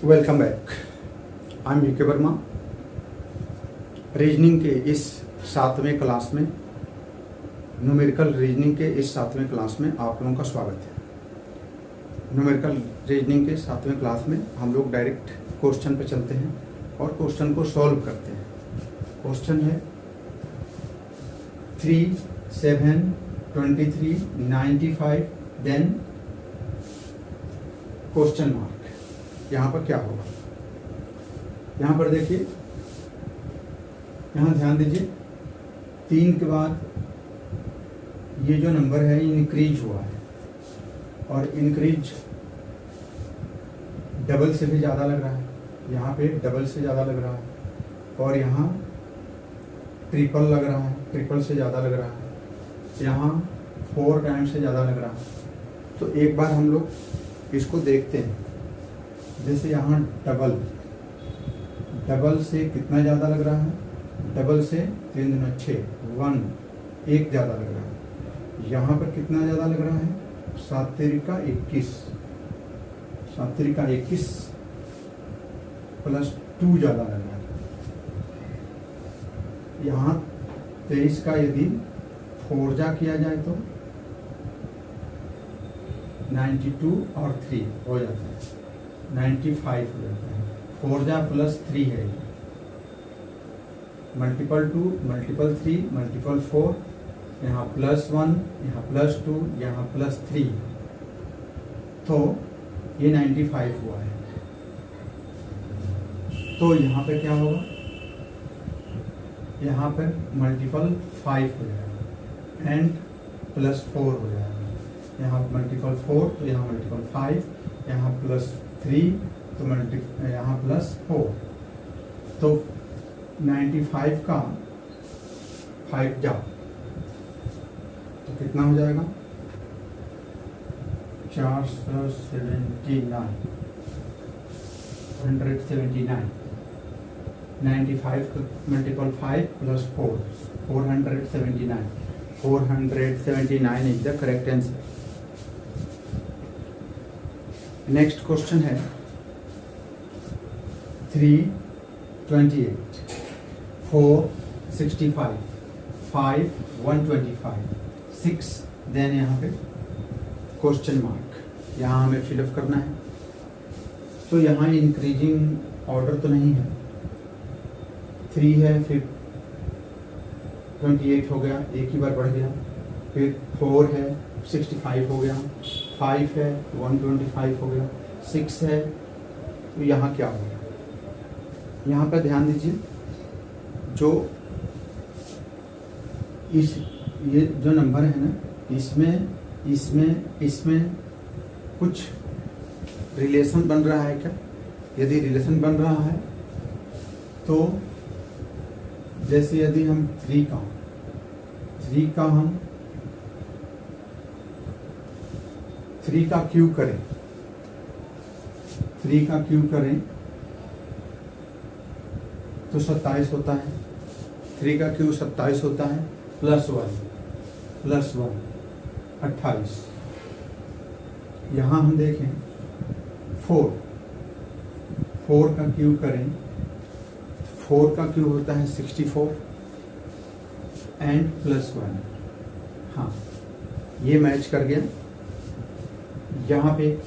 Welcome back. I am VK Verma. Reasoning के इस 7वें क्लास में, न्यूमेरिकल रीजनिंग के इस 7वें क्लास में आप लोगों का स्वागत है। न्यूमेरिकल रीजनिंग के 7वें क्लास में हम लोग डायरेक्ट क्वेश्चन पे चलते हैं और क्वेश्चन को सॉल्व करते हैं। क्वेश्चन है 3, 7, 23, 95, देन क्वेश्चन मार्क। यहाँ पर क्या होगा? यहाँ पर देखिए, यहाँ ध्यान दीजिए, 3 के बाद ये जो नंबर है इंक्रीज हुआ है और इंक्रीज डबल से भी ज़्यादा लग रहा है। यहाँ पे डबल से ज़्यादा लग रहा है और यहाँ ट्रिपल लग रहा है, ट्रिपल से ज़्यादा लग रहा है, यहाँ 4 टाइम्स से ज़्यादा लग रहा है। तो एक बार हम लोग इसको देखते हैं। जैसे यहाँ डबल से कितना ज़्यादा लग रहा है? डबल से 3 दूना 6, 1 ज़्यादा लग रहा है। यहाँ पर कितना ज़्यादा लग रहा है? 7 तिरिका 21, 7 तिरिका 21 प्लस 2 ज़्यादा लग रहा है। यहाँ 23 का यदि 4 जा किया जाए तो 92 और 3 हो जाता है, 95 हो जाता है। 4 जा प्लस 3 है, मल्टीपल 2, मल्टीपल 3, मल्टीपल 4, यहाँ प्लस 1, यहाँ प्लस 2, यहाँ प्लस 3, तो ये 95 हुआ है। तो यहाँ पे क्या होगा? यहाँ पर मल्टीपल 5 हो जाएगा एंड प्लस 4 हो जाएगा। यहाँ मल्टीपल 4 तो यहाँ मल्टीपल 5, यहाँ प्लस 3 तो यहाँ प्लस 4, तो 95 का 5 जा तो कितना हो जाएगा? 479, 179। 95 का multiple 5 plus 4, 479। 479 is the correct answer. Next question है 3, 28, 4, 65, 5, 125, 6, देन यहाँ पे क्वेश्चन मार्क। यहाँ हमें फिलअप करना है। तो यहाँ इंक्रीजिंग ऑर्डर तो नहीं है, 3 है, फिर 28 हो गया, एक ही बार बढ़ गया, फिर 4 है, 65 हो गया, 5 है, 125 हो गया, 6 है, तो यहाँ क्या हो गया? यहाँ पर ध्यान दीजिए, जो ये जो नंबर है ना, इसमें कुछ रिलेशन बन रहा है क्या? यदि रिलेशन बन रहा है तो जैसे यदि हम 3 का क्यूब करें, 3 का क्यूब करें तो 27 होता है। 3 का क्यूब 27 होता है, प्लस 1 28। यहाँ हम देखें 4 का क्यूब करें, 4 का क्यूब होता है 64 एंड प्लस 1। हाँ, ये मैच कर गया। यहाँ पे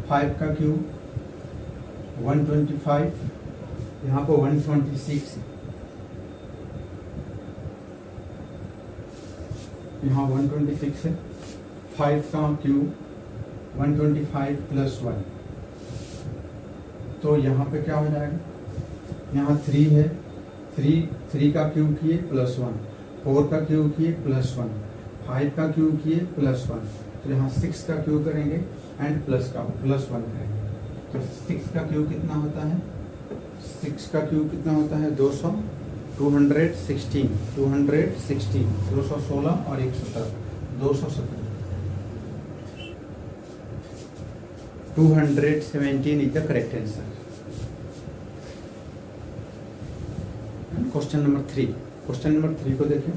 5 का क्यूब 125, यहाँ पर 126, यहाँ 126 है। 5 का क्यूब 125 प्लस 1, तो यहाँ पे क्या हो जाएगा? यहाँ 3 है, 3 का क्यूब किए प्लस 1, 4 का क्यूब किए प्लस 1, 5 का क्यूब किए प्लस 1, तो यहाँ 6 का क्यूब करेंगे एंड प्लस 1 करेंगे। तो 6 का क्यूब कितना होता है? 6 का क्यूब कितना होता है? 216, 216 और 117, 217। 217 is the correct answer. Question number 3। Question number 3 को देखें।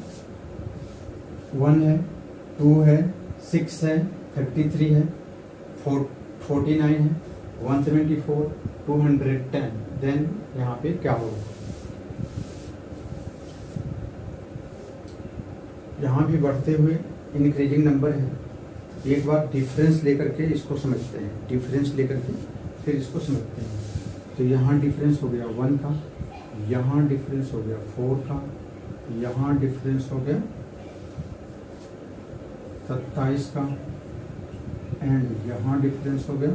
1 है, 2 है, 6 है, 33 है, 49 है, 174, 210, देन यहाँ पे क्या होगा? यहाँ भी बढ़ते हुए इंक्रीजिंग नंबर है। एक बार डिफरेंस लेकर के इसको समझते हैं, डिफरेंस लेकर के फिर इसको समझते हैं। तो यहाँ डिफरेंस हो गया 1 का, यहाँ डिफरेंस हो गया 4 का, यहाँ डिफरेंस हो गया 27 का, एंड यहाँ डिफरेंस हो गया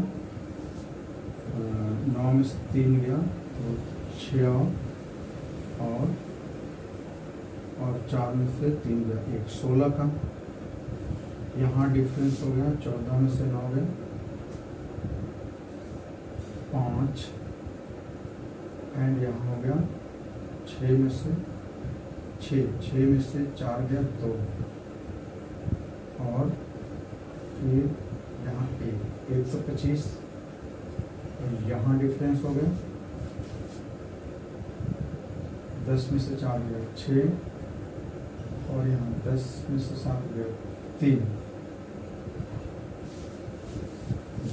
9 में से 3 गया तो 6, और 4 में से 3 गया 1, 16 का। यहाँ डिफरेंस हो गया 14 में से 9 गया 5, एंड यहाँ हो गया 6 में से 4 गया 2, और फिर यहाँ 125, यहाँ डिफरेंस हो गया 10 में से 4 गया 6, और यहाँ 10 में से 7 गया 3।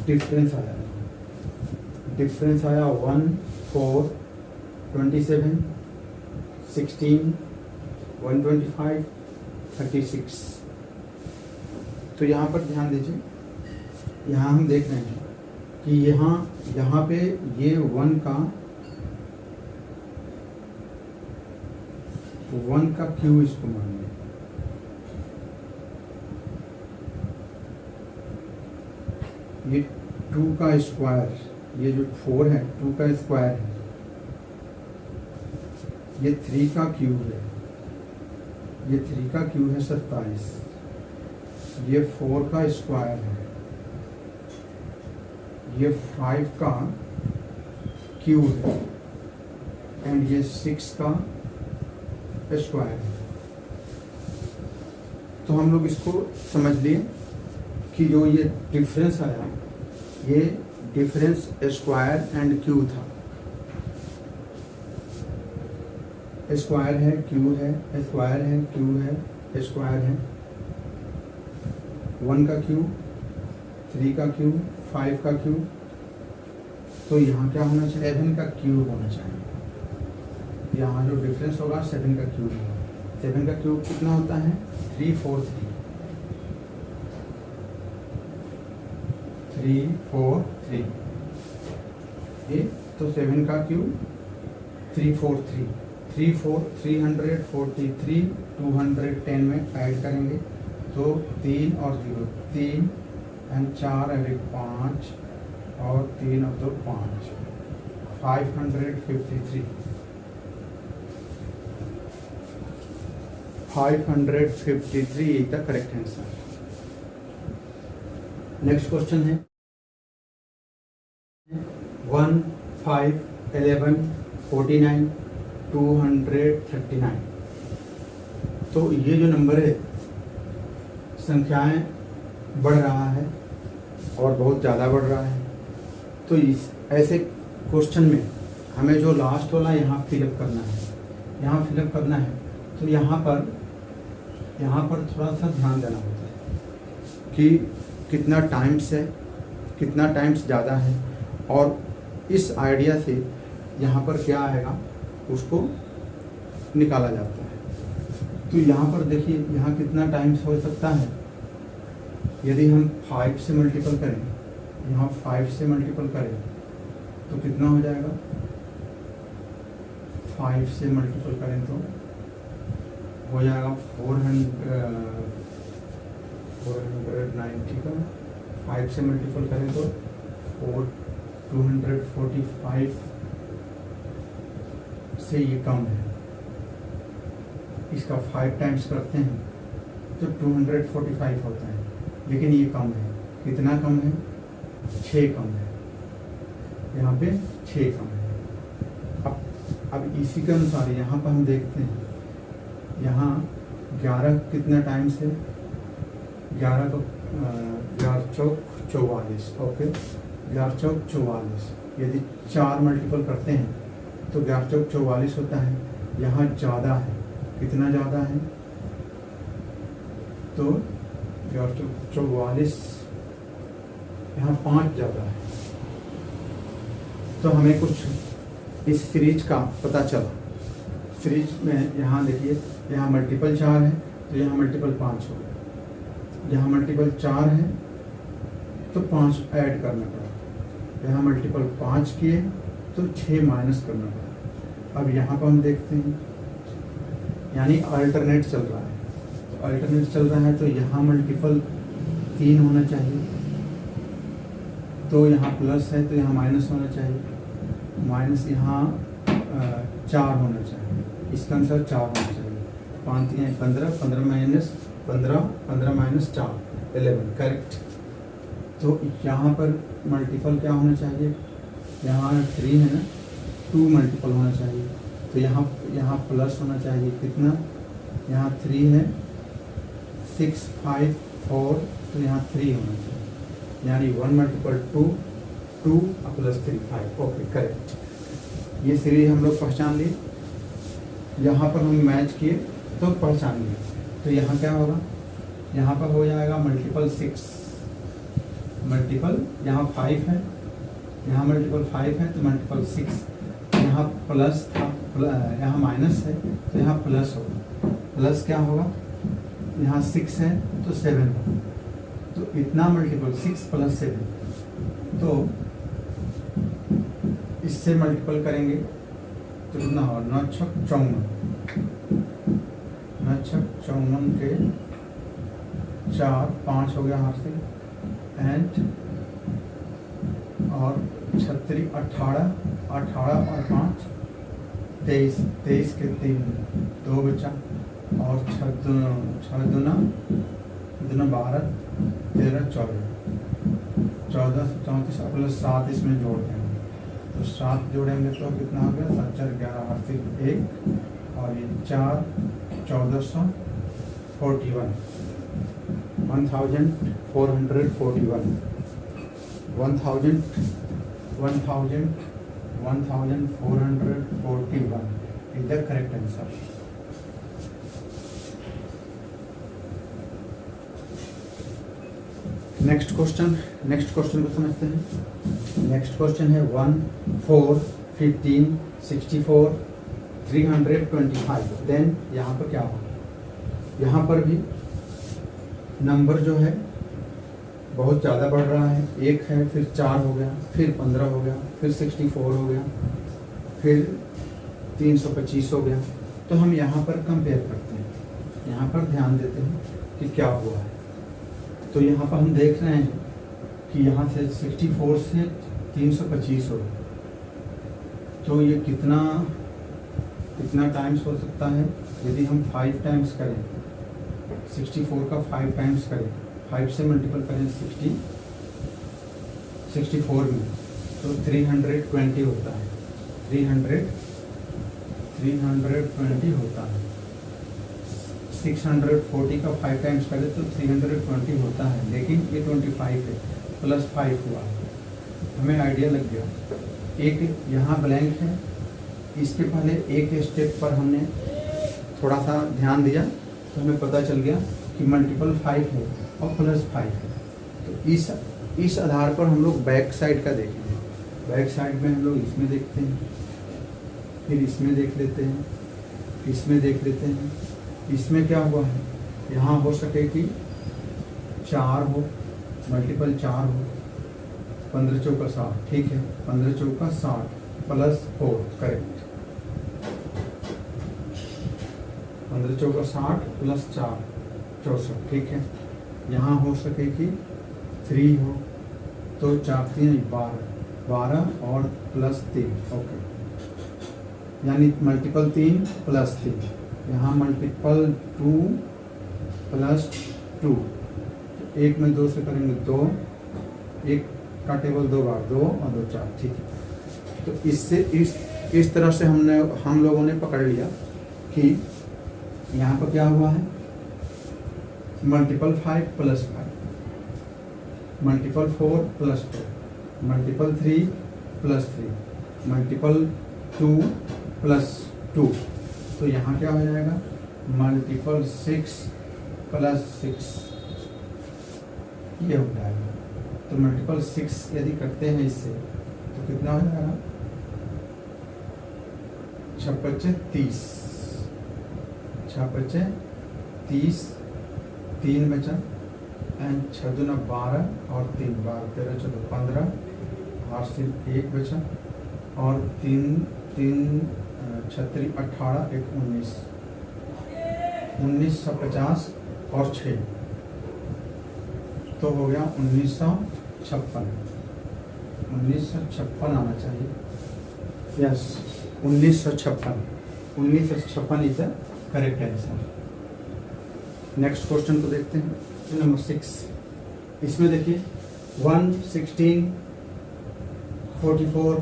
डिफरेंस आया 1, 4, 27, 16, 125, 36। तो यहाँ पर ध्यान दीजिए, यहाँ हम देख रहे हैं कि यहाँ पे ये 1 का क्यू इसको मान लें, ये 2 का स्क्वायर, ये जो 4 है 2 का स्क्वायर है, ये 3 का क्यूब है, ये 3 का क्यूब है 27, ये 4 का स्क्वायर है, ये 5 का क्यूब है, एंड ये 6 का स्क्वायर है। तो हम लोग इसको समझ लिए कि जो ये डिफरेंस आया, ये डिफरेंस स्क्वायर एंड क्यू था। स्क्वायर है, क्यू है, स्क्वायर है, क्यू है, स्क्वायर है। 1 का क्यूब, 3 का क्यूब, 5 का क्यूब। तो यहाँ क्या होना चाहिए? 7 का क्यूब होना चाहिए। यहाँ जो डिफरेंस होगा 7 का क्यूब होगा। 7 का क्यूब कितना होता है? 343। 343 ये तो 7 का क्यूब 343, 343, 210 में ऐड करेंगे तो 3 और 0, 3 एंड 4 और 1 5, और 3 और 2 5, 553। 553 is the correct answer. Next question है 1, 5, 11, 49, 239। तो ये जो नंबर है, संख्याएं बढ़ रहा है और बहुत ज़्यादा बढ़ रहा है। तो इस ऐसे क्वेश्चन में हमें जो लास्ट वाला यहाँ फिलअप करना है, यहाँ फिलअप करना है। तो यहाँ पर थोड़ा सा ध्यान देना होता है कि कितना टाइम्स है, कितना टाइम्स ज़्यादा है, और इस आइडिया से यहाँ पर क्या आएगा उसको निकाला जाता है। तो यहाँ पर देखिए, यहाँ कितना टाइम्स हो सकता है। यदि हम 5 से मल्टीपल करें, यहाँ 5 से मल्टीपल करें तो कितना हो जाएगा? 5 से मल्टीपल करें तो हो जाएगा 490 का। 5 से मल्टीपल करें तो 245 से ये कम है। इसका 5 टाइम्स करते हैं तो 245 होता है, लेकिन ये कम है। कितना कम है? 6 कम है। यहाँ पे 6 कम है। अब इसी के अनुसार यहाँ पर हम देखते हैं, यहाँ 11 कितना टाइम्स है? 11 को 11 चौक 44। ओके, 11 चौक 44। यदि 4 मल्टीपल करते हैं तो 11 चौक 44 होता है। यहाँ ज़्यादा है। कितना ज़्यादा है? तो 11 चौक 44, यहाँ 5 ज़्यादा है। तो हमें कुछ इस सीरीज का पता चला। सीरीज में यहाँ देखिए, यहाँ मल्टीपल 4 है तो यहाँ मल्टीपल 5 हो गया, यहाँ मल्टीपल 4 है तो 5 ऐड करना पड़ा, यहाँ मल्टीपल 5 किए तो 6 माइनस करना पड़ा। अब यहाँ पर हम देखते हैं, यानी अल्टरनेट चल रहा है, तो अल्टरनेट चल रहा है तो यहाँ मल्टीपल 3 होना चाहिए, तो यहाँ प्लस है तो यहाँ माइनस होना चाहिए, माइनस यहाँ 4 होना चाहिए, इसका आंसर 4 होना चाहिए। 5 3 15, 15 माइनस 15, 15 माइनस 4 11, करेक्ट। तो यहाँ पर मल्टीपल क्या होना चाहिए, यहाँ 3 है ना, 2 मल्टीपल होना चाहिए, तो यहाँ प्लस होना चाहिए, कितना, यहाँ 3 है, 6 5 4, तो यहाँ 3 होना चाहिए, यानी 1 मल्टीपल 2 2 प्लस 3 5, ओके करेक्ट। ये सीरीज हम लोग पहचान लिए, यहाँ पर हम मैच किए तो पहचान लिए। तो यहाँ क्या होगा, यहाँ पर हो जाएगा मल्टीपल 6, मल्टीपल यहाँ 5 है, यहाँ मल्टीपल 5 है तो मल्टीपल 6, यहाँ प्लस था, यहाँ माइनस है तो यहाँ प्लस होगा, प्लस क्या होगा, यहाँ 6 है तो 7 होगा, तो इतना मल्टीपल 6 प्लस 7, तो इससे मल्टीपल करेंगे तो कितना होगा, 9 छक 54, 9 छक 54 के 4 5 हो गया हाथ से, एंड और 36 18 18 और 5 23, 23 के 3 2 बचा, और 6 दूना 12 13 14 14 34 प्लस 7 इसमें जोड़ देंगे, तो 7 जोड़ेंगे तो कितना हो गया, 7 4 11 8 1, और ये 4 1441, 1441, 1441 is the correct answer. Next question को समझते हैं। नेक्स्ट क्वेश्चन है 1 4 15 64 325। देन यहाँ पर क्या होगा, यहाँ पर भी नंबर जो है बहुत ज़्यादा बढ़ रहा है, 1 है फिर 4 हो गया, फिर 15 हो गया, फिर 64 हो गया, फिर 325 हो गया। तो हम यहाँ पर कंपेयर करते हैं, यहाँ पर ध्यान देते हैं कि क्या हुआ है। तो यहाँ पर हम देख रहे हैं कि यहाँ से 64 से 325 हो गया, तो ये कितना टाइम्स हो सकता है, यदि हम 5 टाइम्स करें, 64 का 5 टाइम्स करें, 5 से मल्टीपल करें 64 में, तो 320 होता है, 320 होता है। 640 का 5 टाइम्स करें तो 320 होता है, लेकिन ये 25 है, प्लस 5 हुआ, हमें आइडिया लग गया। एक यहाँ ब्लैंक है, इसके पहले एक स्टेप पर हमने थोड़ा सा ध्यान दिया तो हमें पता चल गया कि मल्टीपल 5 है और प्लस 5 है। तो इस आधार पर हम लोग बैक साइड का देखेंगे। बैक साइड में हम लोग इसमें देखते हैं, फिर इसमें देख लेते हैं, इसमें देख लेते हैं। इसमें क्या हुआ है, यहाँ हो सके कि 4 हो, मल्टीपल 4 हो, 15 चौका 60, ठीक है, 15 चौका 60 प्लस 4, करेक्ट, 15 चौका 60 प्लस 4 64, ठीक है। यहाँ हो सके कि 3 हो, तो 4 3 12 और प्लस 3, ओके, यानी मल्टीपल 3 प्लस 3, यहाँ मल्टीपल 2 प्लस 2, एक में 2 से करेंगे 2, एक का टेबल 2 बार 2 और 2 4, ठीक है। तो इससे इस तरह से हम लोगों ने पकड़ लिया कि यहाँ पर क्या हुआ है, multiple 5 plus 5, multiple 4 plus 4, multiple 3 plus 3, multiple 2 plus 2, तो यहाँ क्या हो जाएगा, मल्टीपल 6 प्लस 6, ये हो जाएगा। तो मल्टीपल 6 यदि करते हैं इससे तो कितना हो जाएगा, 6 × 30, 6 × 30, 3 बचा एंड 6 दूना 12 और 3 12 13 14 15 और सिर्फ 1 बचा और 3 3 36 18 1 19 1950 और 6 तो हो गया 1956 आना चाहिए। Yes 1956 is the correct answer. Next question को देखते हैं, नंबर 6। इसमें देखिए 1 16 44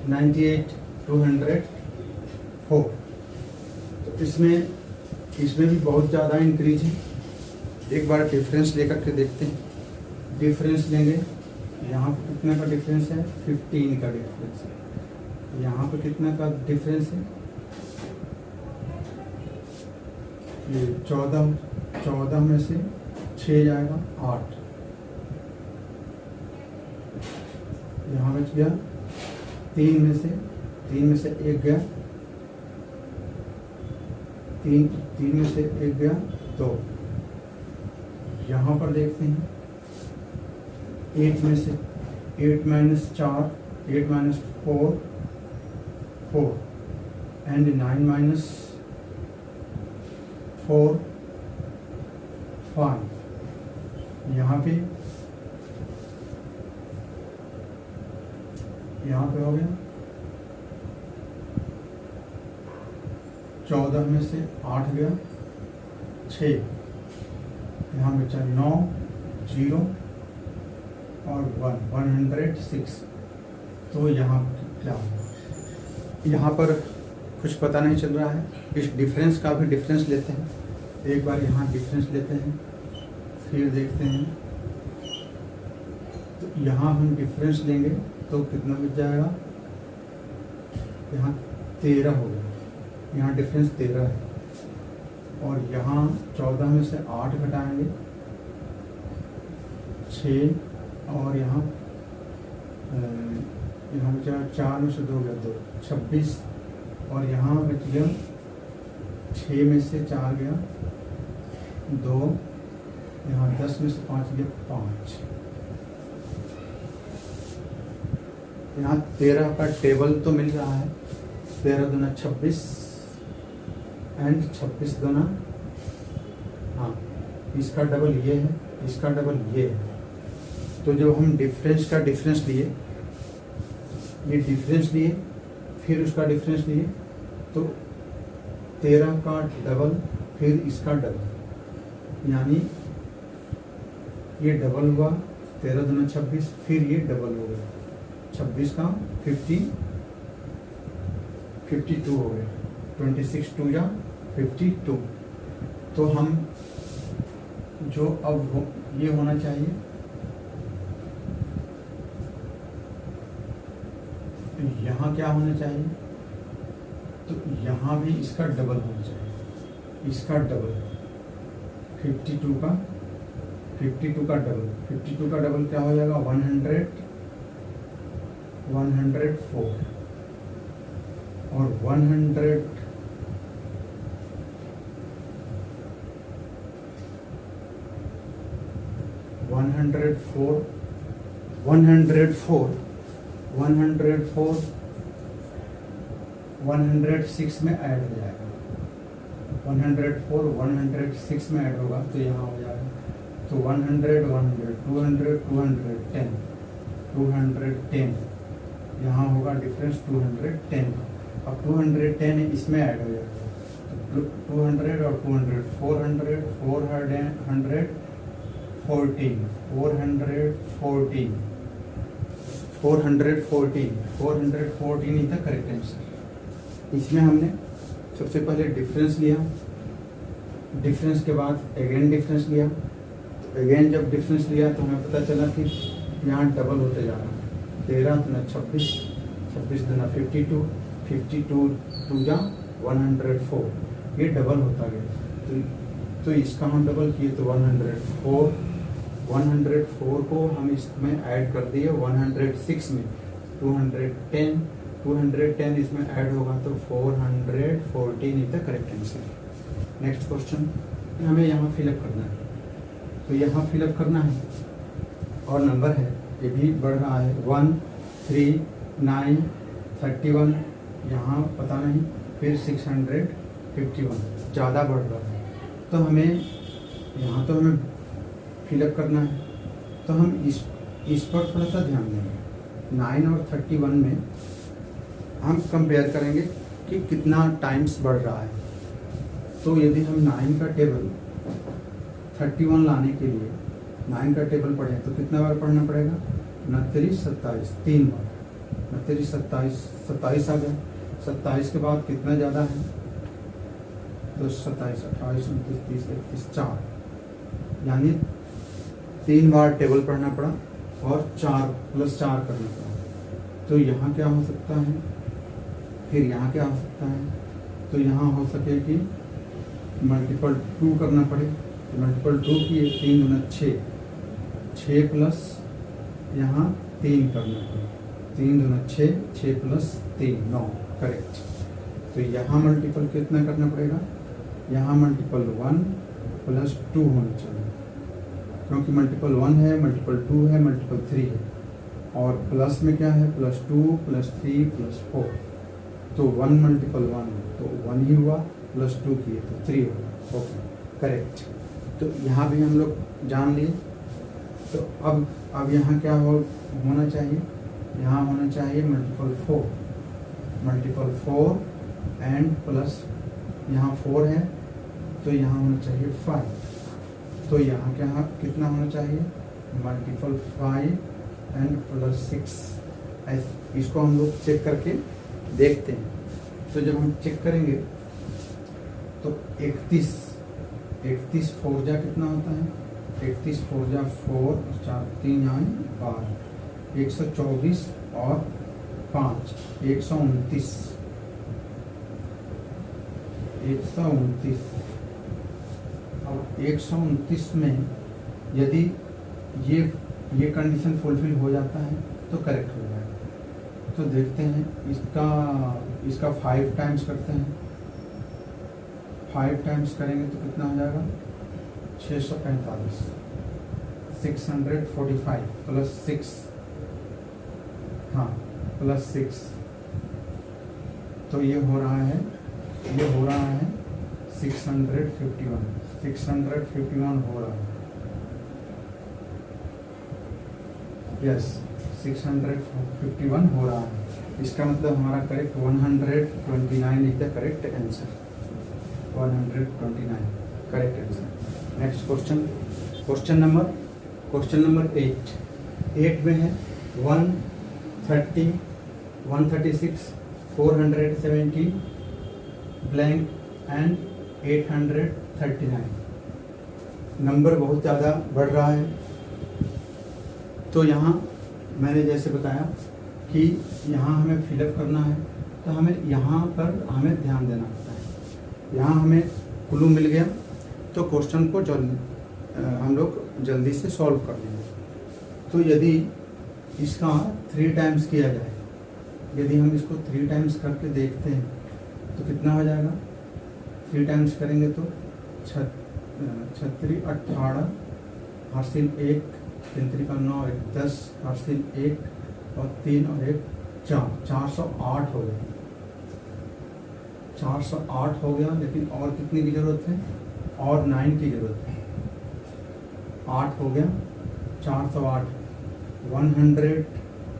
98 204, तो इसमें भी बहुत ज़्यादा इंक्रीज है। एक बार डिफरेंस लेकर के देखते हैं। डिफरेंस लेंगे, यहाँ पे कितने का डिफरेंस है, 15 का डिफरेंस है। यहाँ पे कितना का डिफरेंस है, ये 14 में से 6 जाएगा 8, यहाँ बच गया 3 में से 1 गया, 3 में से 1 गया 2। यहाँ पर देखते हैं 8 में से 8 - 4 8 - 4 4 एंड 9 - 4 5। यहाँ पे हो गया 14 में से 8 गया 6, यहाँ बचा 9 0 और 106। तो यहाँ क्या होगा, यहाँ पर कुछ पता नहीं चल रहा है। इस डिफरेंस का भी डिफरेंस लेते हैं। एक बार यहाँ डिफरेंस लेते हैं, फिर देखते हैं। तो यहाँ हम डिफरेंस लेंगे तो कितना बच जाएगा, यहाँ 13 हो गया, यहाँ डिफरेंस 13 है। और यहाँ 14 में से 8 घटाएंगे 6, और यहाँ बचा 4 में से 2 गया 2 26, और यहाँ बच गया 6 में से 4 गया 2, यहाँ 10 में से 5 गया 5। यहाँ 13 का टेबल तो मिल रहा है, 13 दूना 26 एंड 26 दूना, हाँ इसका डबल ये है, इसका डबल ये है। तो जब हम डिफरेंस का डिफरेंस लिए, ये डिफरेंस लिए फिर उसका डिफरेंस लिए, तो 13 का डबल फिर इसका डबल, यानी ये डबल हुआ 13 दूना 26, फिर ये डबल हो गया 26 का 52 हो गया, 26 2 या 52। तो हम जो अब ये होना चाहिए, यहाँ क्या होना चाहिए, तो यहाँ भी इसका डबल होना चाहिए, इसका डबल 52 का डबल, 52 का डबल क्या हो जाएगा 104 और 106 में ऐड हो जाएगा, 104 106 में ऐड होगा तो यहाँ हो जाएगा। तो 100 200 210 यहाँ होगा डिफरेंस 210 का। अब 210 इसमें ऐड हो जाएगा, तो 200 और 200 400 414 ही था करेक्ट आंसर। इसमें हमने सबसे पहले डिफरेंस लिया, डिफरेंस के बाद अगेन डिफरेंस लिया। तो अगेन जब डिफरेंस लिया तो हमें पता चला कि यहाँ डबल होते जा रहा है, 13 दूना 26, 26 दूना 52, 52 2 जा 104, ये डबल होता गया। तो इसका हम डबल किए तो 104 को हम इसमें ऐड कर दिए 106 में, 210, 210 इसमें ऐड होगा तो 414 is the correct answer. Next question हमें यहाँ फिलअप करना है, तो यहाँ फिलअप करना है और नंबर है ये भी बढ़ रहा है 1, 3, 9, 31, यहाँ पता नहीं, फिर 651 ज़्यादा बढ़ रहा है, तो हमें यहाँ तो हमें फिलअप करना है, तो हम इस पर थोड़ा सा ध्यान देंगे। 9 और 31 में हम कंपेयर करेंगे कि कितना टाइम्स बढ़ रहा है। तो यदि हम 9 का टेबल 31 लाने के लिए 9 का टेबल पढ़ें तो कितना बार पढ़ना पड़ेगा? 29, 27, 3 बार। 29, 27, 27 आ गया। 27 के बाद कितना ज़्यादा है? तो 27, 28, 29, 30, 31, 4, यानी 3 बार टेबल पढ़ना पड़ा और 4 + 4 करना पड़ा। तो यहाँ क्या हो सकता है, फिर यहाँ क्या हो सकता है? तो यहाँ हो सके कि मल्टीपल 2 करना पड़े, तो मल्टीपल 2 किए, 3 × 6, 6 प्लस यहाँ 3 करना पड़े, 3 × 6, 6 + 3, 9, करेक्ट। तो यहाँ मल्टीपल कितना करना पड़ेगा? यहाँ मल्टीपल 1 + 2 होना चाहिए, क्योंकि मल्टीपल 1 है, मल्टीपल 2 है, मल्टीपल 3 है, और प्लस में क्या है? +2 + 3 + 4, तो 1 मल्टीपल 1 तो 1 ही हुआ, +2 किए तो 3 होगा। Okay, correct. तो यहाँ भी हम लोग जान लिए। तो अब यहाँ क्या होना चाहिए? यहाँ होना चाहिए मल्टीपल 4 एंड प्लस यहाँ 4 है, तो यहाँ होना चाहिए 5। तो यहाँ क्या कितना होना चाहिए? Multiple 5 and plus 6। इसको हम लोग चेक करके देखते हैं। तो जब हम चेक करेंगे तो 31 4 जा कितना होता है? 31 4 जा 4, 4, 3 यहाँ 12, 124 और 5, 129। अब 129 में यदि ये कंडीशन फुलफिल हो जाता है तो करेक्ट हो जाएगा। तो देखते हैं इसका 5 टाइम्स करते हैं। 5 टाइम्स करेंगे तो कितना हो जाएगा? 645, 645 + 6, हाँ +6, तो ये हो रहा है 651 हो रहा है। यस, 651 हो रहा है। इसका मतलब हमारा correct 129 is the correct answer. 129 correct answer. Next question number 8 में है 130, 136, 470 ब्लैंक एंड 839। नंबर बहुत ज़्यादा बढ़ रहा है। तो यहाँ मैंने जैसे बताया कि यहाँ हमें फिलअप करना है, तो हमें यहाँ पर हमें ध्यान देना होता है। यहाँ हमें क्लू मिल गया तो क्वेश्चन को हम लोग जल्दी से सॉल्व कर लेंगे। तो यदि इसका 3 टाइम्स किया जाए, यदि हम इसको 3 टाइम्स करके देखते हैं तो कितना हो जाएगा? 3 टाइम्स करेंगे तो 36, 18, हासिल 1, 3 का 9, 1, 10, हासिल 1 और 3 और 1, 4, 408 हो गया। 408 हो गया, लेकिन और कितने की ज़रूरत है? और 9 की ज़रूरत है। 8 हो गया, 408,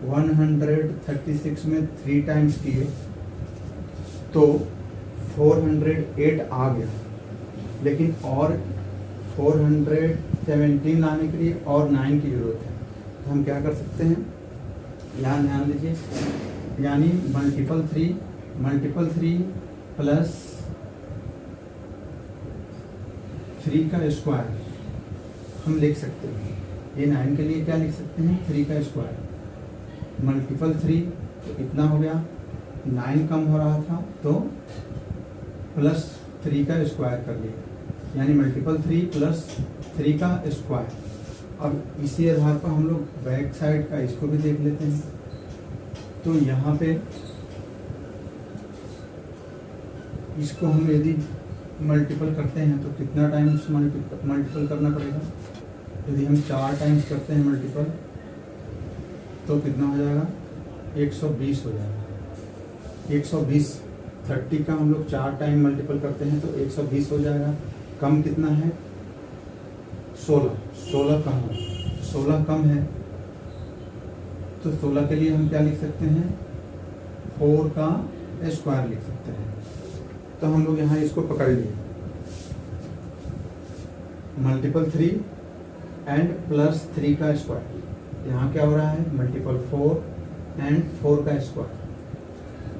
136 में 3 टाइम्स किए तो 408 आ गया, लेकिन और 417 लाने के लिए और 9 की ज़रूरत है। तो हम क्या कर सकते हैं? यहाँ ध्यान दीजिए, यानी मल्टीपल 3 प्लस 3 का स्क्वायर हम लिख सकते हैं। ये 9 के लिए क्या लिख सकते हैं? 3 का स्क्वायर मल्टीपल 3, तो कितना हो गया? 9 कम हो रहा था तो प्लस 3 का स्क्वायर कर लिया, यानी मल्टीपल 3 प्लस 3 का स्क्वायर। अब इसी आधार पर हम लोग बैक साइड का इसको भी देख लेते हैं। तो यहाँ पे इसको हम यदि मल्टीपल करते हैं तो कितना टाइम्स मल्टीपल करना पड़ेगा? यदि हम 4 टाइम्स करते हैं मल्टीपल तो कितना हो जाएगा? 120 हो जाएगा। 120, 30 का हम लोग 4 टाइम मल्टीपल करते हैं तो 120 हो जाएगा। कम कितना है? 16 कम है। 16 कम है तो 16 के लिए हम क्या लिख सकते हैं? 4 का स्क्वायर लिख सकते हैं। तो हम लोग यहाँ इसको पकड़ लिए, मल्टीपल 3 एंड प्लस 3 का स्क्वायर। यहाँ क्या हो रहा है? मल्टीपल 4 एंड 4 का स्क्वायर।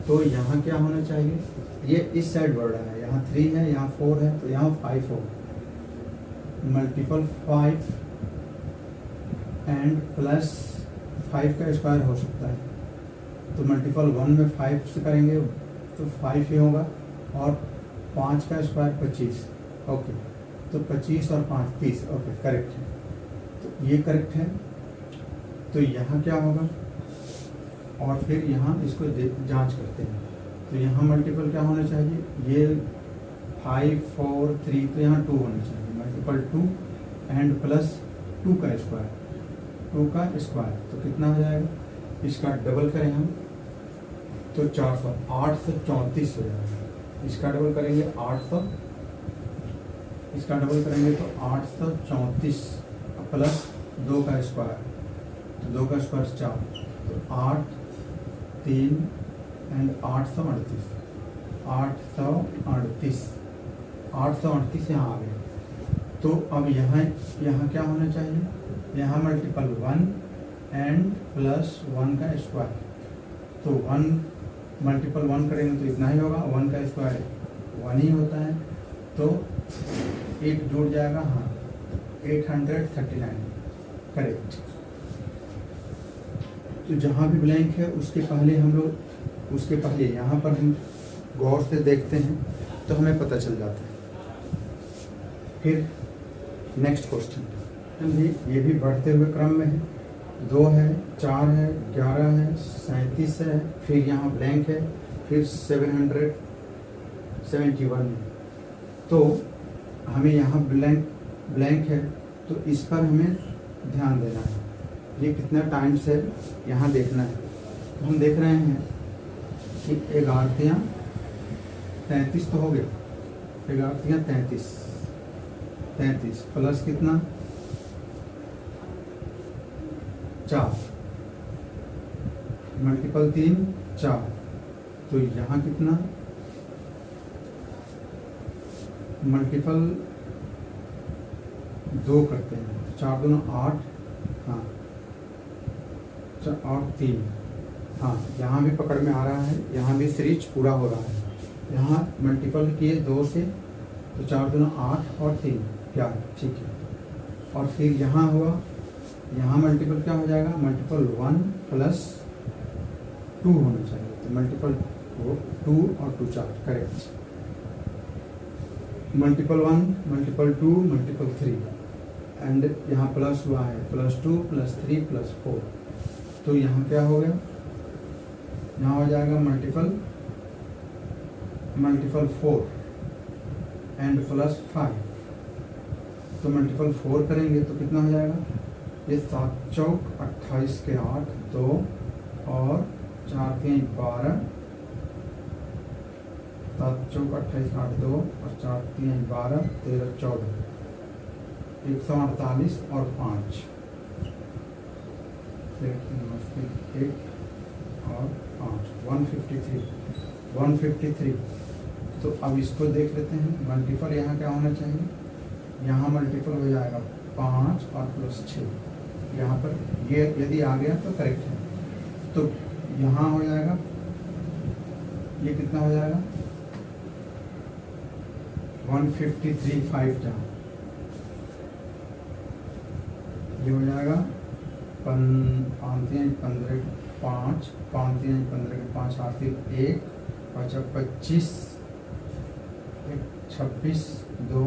तो यहाँ क्या होना चाहिए? ये इस साइड बढ़ रहा है, यहाँ 3 है, यहाँ 4 है, तो यहाँ 5 होगा। मल्टीपल 5 एंड प्लस 5 का स्क्वायर हो सकता है। तो मल्टीपल 1 में 5 से करेंगे तो 5 ही होगा, और 5 का स्क्वायर 25। ओके, तो 25 और 5 30। ओके, करेक्ट है। तो ये करेक्ट है। तो यहाँ क्या होगा? और फिर यहाँ इसको जांच करते हैं। तो यहाँ मल्टीपल क्या होना चाहिए? ये 5 4 3, तो यहाँ 2 होना चाहिए। मल्टीपल 2 एंड प्लस 2 का स्क्वायर, 2 का स्क्वायर तो कितना हो जाएगा? इसका डबल करें हम तो 400, 834 हो जाएगा। इसका डबल करेंगे 800, इसका डबल करेंगे तो 834 प्लस 2 का स्क्वायर, तो 2 का स्क्वायर 4, तो 8 3 एंड 838, 838 यहाँ आ गया। तो अब यहाँ क्या होना चाहिए? यहाँ मल्टीपल 1 एंड प्लस 1 का स्क्वायर। तो 1 मल्टीपल 1 करेंगे तो इतना ही होगा, 1 का स्क्वायर 1 ही होता है, तो 1 जुड़ जाएगा। हाँ, 839 करेक्ट। तो जहाँ भी ब्लैंक है उसके पहले यहाँ पर हम गौर से देखते हैं तो हमें पता चल जाता है। फिर नेक्स्ट क्वेश्चन, ये भी बढ़ते हुए क्रम में है। 2 है, 4 है, 11 है, 37 है, फिर यहाँ ब्लैंक है, फिर 771 है। तो हमें यहाँ ब्लैंक है तो इस पर हमें ध्यान देना है। ये कितना टाइम्स है यहाँ देखना है। तो हम देख रहे हैं कि 11 33 तो हो गया, 11 33 प्लस कितना? 4, मल्टीपल 3 4, तो यहाँ कितना? मल्टीपल 2 करते हैं, 4 दूना 8, हाँ 8 3, हाँ यहाँ भी पकड़ में आ रहा है, यहाँ भी सीरीज पूरा हो रहा है। यहाँ मल्टीपल किए 2 से तो 4 दूना 8 और 3 11, ठीक है। और फिर यहाँ हुआ, यहाँ मल्टीपल क्या हो जाएगा? मल्टीपल 1 प्लस 2 होना चाहिए, तो मल्टीपल 2 और 2 4 correct. Multiple 1 multiple 2 multiple 3 and यहाँ प्लस हुआ है, प्लस 2 प्लस 3 प्लस 4, तो यहाँ क्या हो गया? यहाँ हो जाएगा मल्टीपल 4 एंड प्लस 5, तो मल्टीपल 4 करेंगे तो कितना हो जाएगा? ये 7 चौक 28 के 8 2 और 4 के 12, 7 चौक 28 8 2 और 4 3 12 13 14, 148 और 5, 1 और 5 153। तो अब इसको देख लेते हैं। मल्टीपल यहाँ क्या होना चाहिए? यहाँ मल्टीपल हो जाएगा 5 और प्लस 6, यहाँ पर ये यदि आ गया तो करेक्ट है। तो यहाँ हो जाएगा, ये कितना हो जाएगा? 153 5 जहाँ ये हो जाएगा 5 15 5 5 15 5 8 1 5 25 26 2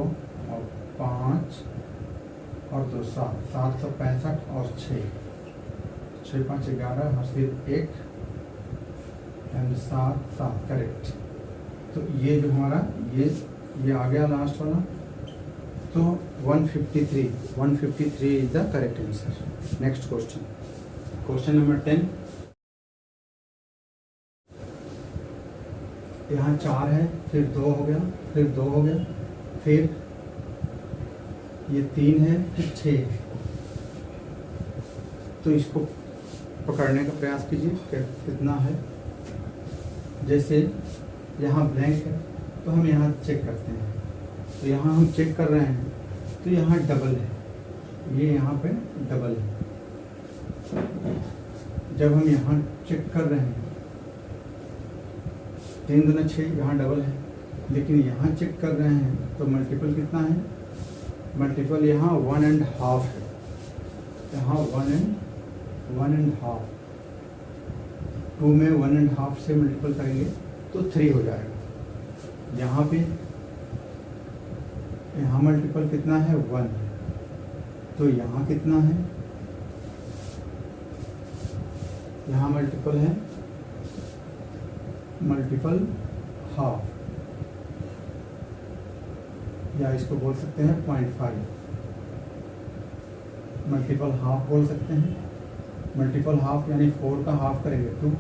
और 5 और 2 7 765 और 6 5 11 और फिर 1 एंड 7 7 करेक्ट। तो ये जो हमारा ये आ गया लास्ट वाला। तो 153 is the correct answer. Next question, question number 10। यहाँ 4 है, फिर 2 हो गया, फिर 2 हो गया, फिर ये 3 है, फिर 6 है। तो इसको पकड़ने का प्रयास कीजिए कि कितना है। जैसे यहाँ ब्लैंक है तो हम यहाँ चेक करते हैं, तो यहाँ हम चेक कर रहे हैं तो यहाँ डबल है, ये यहाँ पे डबल है। जब हम यहाँ चेक कर रहे हैं 3 दूना 6, यहाँ डबल है, लेकिन यहाँ चेक कर रहे हैं तो मल्टीपल कितना है, मल्टीपल यहाँ 1.5 है, यहाँ 1.5, 2 में 1.5 से मल्टीपल करेंगे तो 3 हो जाएगा। यहाँ पे यहाँ मल्टीपल कितना है 1, तो यहाँ कितना है, यहाँ मल्टीपल है मल्टीपल हाफ, या इसको बोल सकते हैं 0.5, मल्टीपल हाफ बोल सकते हैं। मल्टीपल हाफ यानी 4 का हाफ करेंगे 2,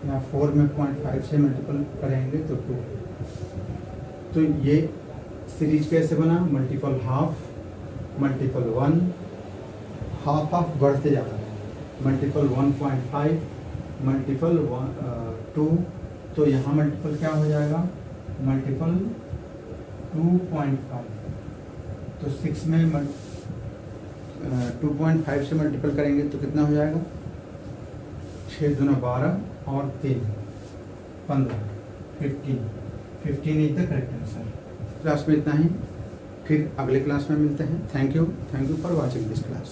या 4 में 0.5 से मल्टीपल करेंगे तो 2। तो ये सीरीज कैसे बना, multiple half, multiple 1, half half बढ़ते जा रहा है, मल्टीपल 1.5, मल्टीपल 2, तो यहाँ मल्टीपल क्या हो जाएगा, मल्टीपल 2.5, तो 6 में 2.5 से मल्टीपल करेंगे तो कितना हो जाएगा, 6 दूना 12 और 3 15, 15 is the correct answer. Class में इतना ही, फिर अगले क्लास में मिलते हैं। Thank you for watching this class.